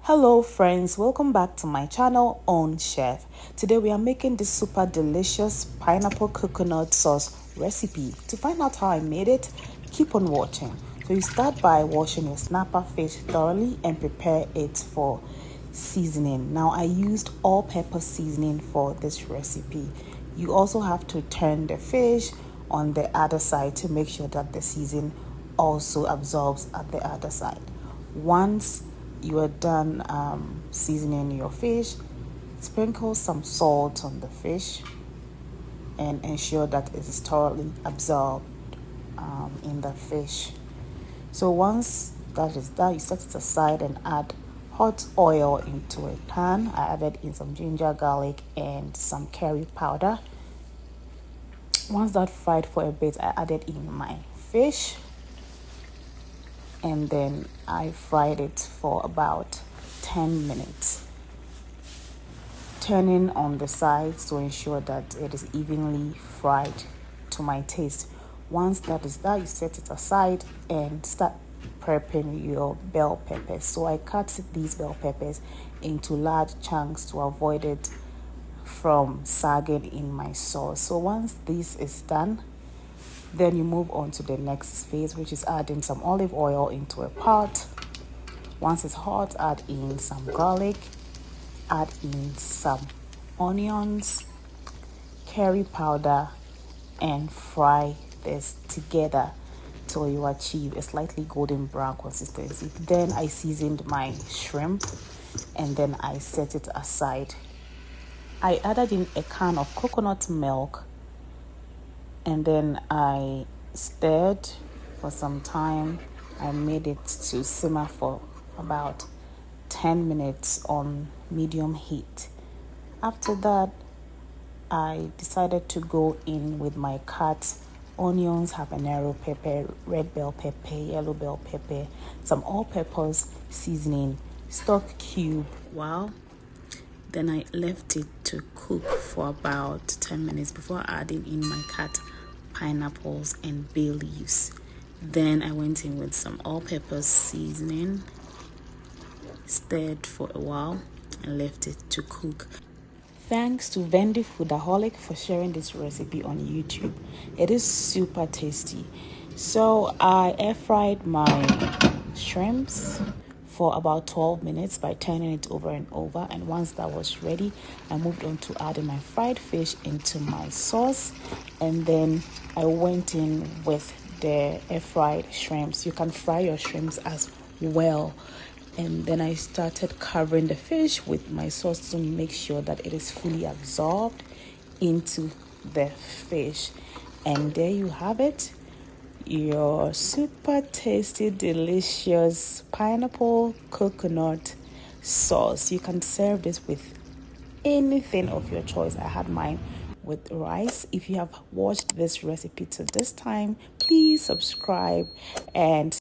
Hello friends, welcome back to my channel Own Chef. Today we are making this super delicious pineapple coconut sauce recipe. To find out how I made it, keep on watching. So you start by washing your snapper fish thoroughly and prepare it for seasoning. Now I used all-purpose seasoning for this recipe. You also have to turn the fish on the other side to make sure that the seasoning also absorbs at the other side. Once you are done seasoning your fish, sprinkle some salt on the fish and ensure that it is thoroughly absorbed in the fish. So once that is done, you set it aside and add hot oil into a pan. I added in some ginger, garlic, and some curry powder. Once that fried for a bit, I added in my fish, and then I fried it for about 10 minutes, turning on the sides to ensure that it is evenly fried to my taste. Once that is done, you set it aside and start prepping your bell peppers. So I cut these bell peppers into large chunks to avoid it from sagging in my sauce. So once this is done, then you move on to the next phase, which is adding some olive oil into a pot. Once it's hot, add in some garlic, add in some onions, curry powder, and fry this together till you achieve a slightly golden brown consistency. Then I seasoned my shrimp and then I set it aside. I added in a can of coconut milk and then I stirred for some time. I made it to simmer for about 10 minutes on medium heat. After that, I decided to go in with my cut onions, habanero pepper, red bell pepper, yellow bell pepper, some all-purpose seasoning, stock cube. Wow. Then I left it to cook for about 10 minutes before adding in my cut pineapples and bay leaves. Then I went in with some all-purpose seasoning, stirred for a while, and left it to cook. Thanks to Vendy Foodaholic for sharing this recipe on YouTube. It is super tasty. So I air fried my shrimps for about 12 minutes by turning it over and over, and once that was ready, I moved on to adding my fried fish into my sauce, and then I went in with the air fried shrimps. You can fry your shrimps as well, and then I started covering the fish with my sauce to make sure that it is fully absorbed into the fish. And there you have it, your super tasty, delicious pineapple coconut sauce. You can serve this with anything of your choice. I had mine with rice. If you have watched this recipe to this time, please subscribe and